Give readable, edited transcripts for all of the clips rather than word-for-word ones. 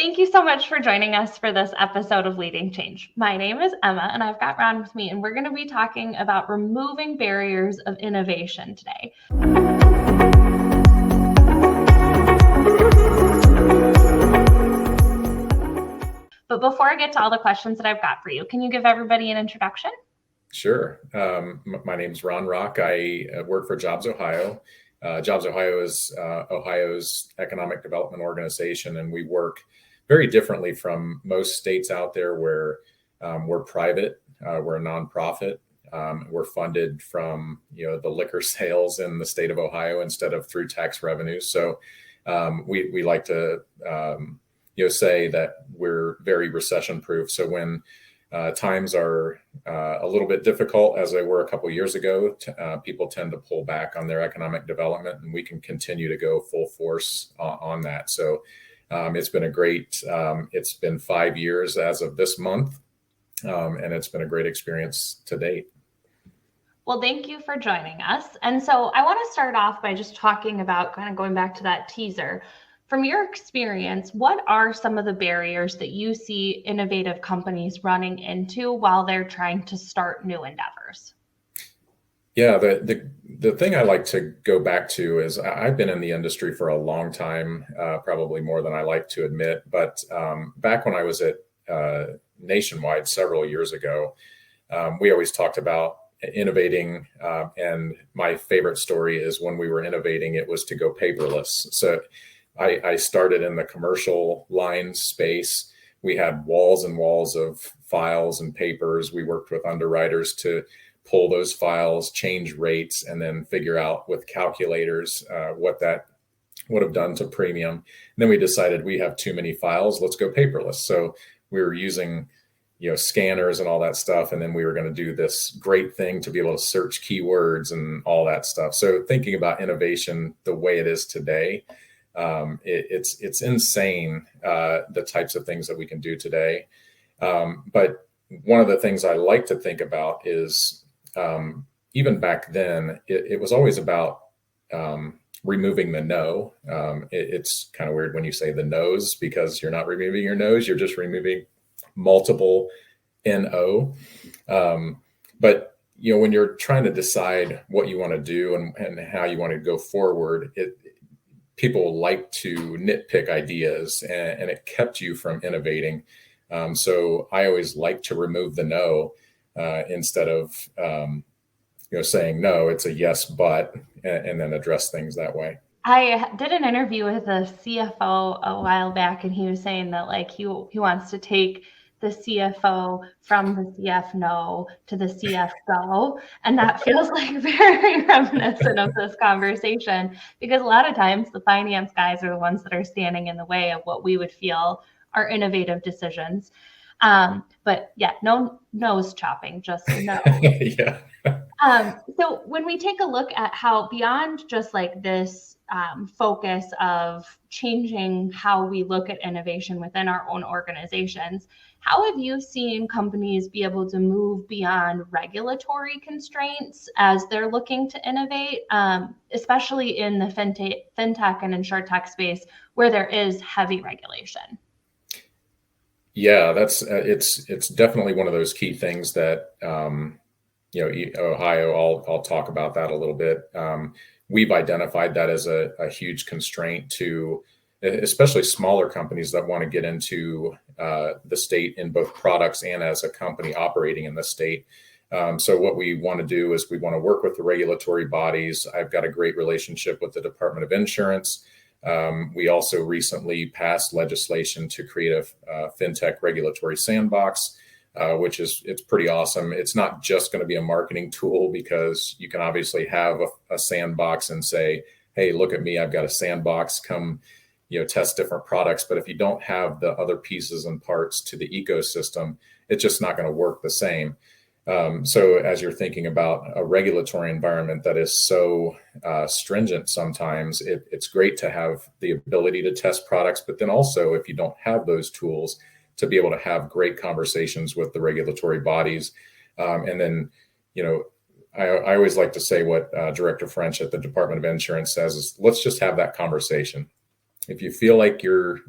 Thank you so much for joining us for this episode of Leading Change. My name is Emma, and I've got Ron with me, and we're going to be talking about removing barriers of innovation today. But before I get to all the questions that I've got for you, can you give everybody an introduction? Sure. My name is Ron Rock. I work for JobsOhio. JobsOhio is Ohio's economic development organization, and we work very differently from most states out there where we're private, we're a nonprofit. We're funded from the liquor sales in the state of Ohio instead of through tax revenues. So we like to say that we're very recession proof. So when times are a little bit difficult, as they were a couple of years ago, people tend to pull back on their economic development, and we can continue to go full force on that. So it's been it's been 5 years as of this month, and it's been a great experience to date. Well, thank you for joining us. And so I want to start off by just talking about kind of going back to that teaser. From your experience, what are some of the barriers that you see innovative companies running into while they're trying to start new endeavors? Yeah, the thing I like to go back to is I've been in the industry for a long time, probably more than I like to admit. But back when I was at Nationwide several years ago, we always talked about innovating. And my favorite story is when we were innovating, it was to go paperless. So I started in the commercial line space. We had walls and walls of files and papers. We worked with underwriters to pull those files, change rates, and then figure out with calculators what that would have done to premium. And then we decided we have too many files. Let's go paperless. So we were using scanners and all that stuff. And then we were going to do this great thing to be able to search keywords and all that stuff. So thinking about innovation the way it is today, it's insane, the types of things that we can do today. But one of the things I like to think about is even back then, it was always about removing the no. It's kind of weird when you say the no's, because you're not removing your nose, you're just removing multiple NO. But when you're trying to decide what you want to do and how you want to go forward, people like to nitpick ideas, and it kept you from innovating. So I always like to remove the no instead of saying no. It's a yes, but, and then address things that way. I did an interview with a CFO a while back, and he was saying that he wants to take the CFO from the CF no to the CF go. And that feels like very reminiscent of this conversation, because a lot of times the finance guys are the ones that are standing in the way of what we would feel are innovative decisions. But yeah, no nose chopping, just no. Yeah. So when we take a look at how beyond just this focus of changing how we look at innovation within our own organizations, how have you seen companies be able to move beyond regulatory constraints as they're looking to innovate, especially in the fintech and insurtech space where there is heavy regulation? Yeah, it's definitely one of those key things that Ohio. I'll talk about that a little bit. We've identified that as a huge constraint to especially smaller companies that want to get into the state in both products and as a company operating in the state. So what we want to do is we want to work with the regulatory bodies. I've got a great relationship with the Department of Insurance. We also recently passed legislation to create a fintech regulatory sandbox, it's pretty awesome. It's not just going to be a marketing tool, because you can obviously have a sandbox and say, hey, look at me, I've got a sandbox, come test different products. But if you don't have the other pieces and parts to the ecosystem, it's just not going to work the same. So as you're thinking about a regulatory environment that is so stringent sometimes, it's great to have the ability to test products, but then also if you don't have those tools, to be able to have great conversations with the regulatory bodies. And then, I always like to say what Director French at the Department of Insurance says is, let's just have that conversation. If you feel like you're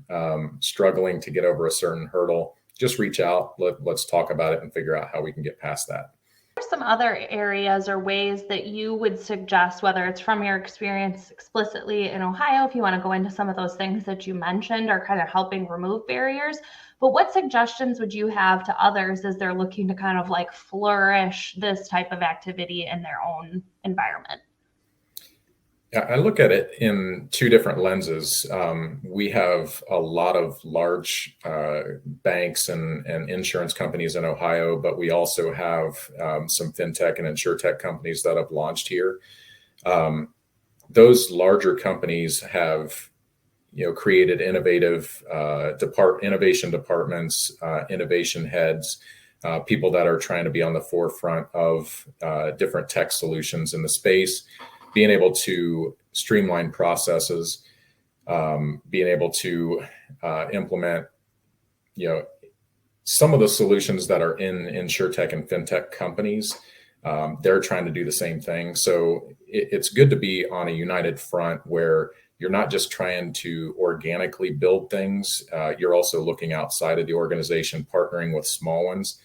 struggling to get over a certain hurdle, just reach out. Let's talk about it and figure out how we can get past that. What are some other areas or ways that you would suggest, whether it's from your experience explicitly in Ohio, if you want to go into some of those things that you mentioned are kind of helping remove barriers, but what suggestions would you have to others as they're looking to kind of like flourish this type of activity in their own environment? I look at it in two different lenses. We have a lot of large banks and insurance companies in Ohio, but we also have some fintech and insurtech companies that have launched here. Those larger companies have, created innovative innovation departments, innovation heads, people that are trying to be on the forefront of different tech solutions in the space, being able to streamline processes, being able to implement, some of the solutions that are in insurtech and fintech companies. They're trying to do the same thing. So it's good to be on a united front where you're not just trying to organically build things. You're also looking outside of the organization, partnering with small ones.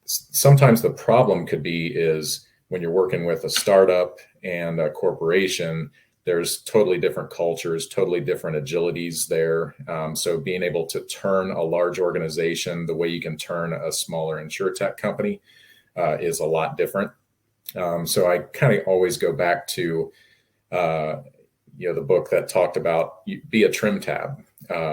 Sometimes the problem could be is when you're working with a startup and a corporation, there's totally different cultures, totally different agilities there. So being able to turn a large organization the way you can turn a smaller insurtech company is a lot different. So I kind of always go back to, the book that talked about be a trim tab.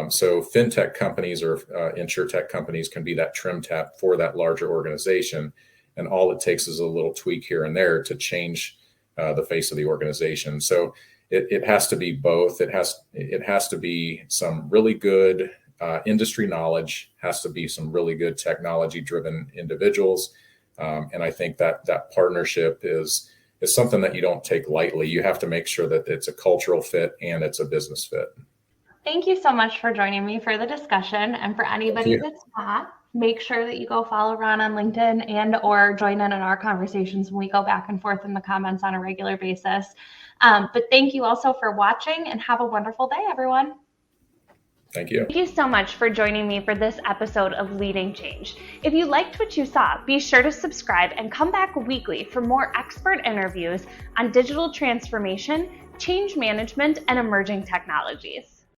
So fintech companies or insurtech companies can be that trim tab for that larger organization. And all it takes is a little tweak here and there to change the face of the organization. So it has to be both. It has to be some really good industry knowledge, has to be some really good technology-driven individuals. And I think that partnership is something that you don't take lightly. You have to make sure that it's a cultural fit and it's a business fit. Thank you so much for joining me for the discussion. And for anybody that's not, make sure that you go follow Ron on LinkedIn and or join in our conversations when we go back and forth in the comments on a regular basis. But thank you also for watching and have a wonderful day, everyone. Thank you. Thank you so much for joining me for this episode of Leading Change. If you liked what you saw, be sure to subscribe and come back weekly for more expert interviews on digital transformation, change management, and emerging technologies.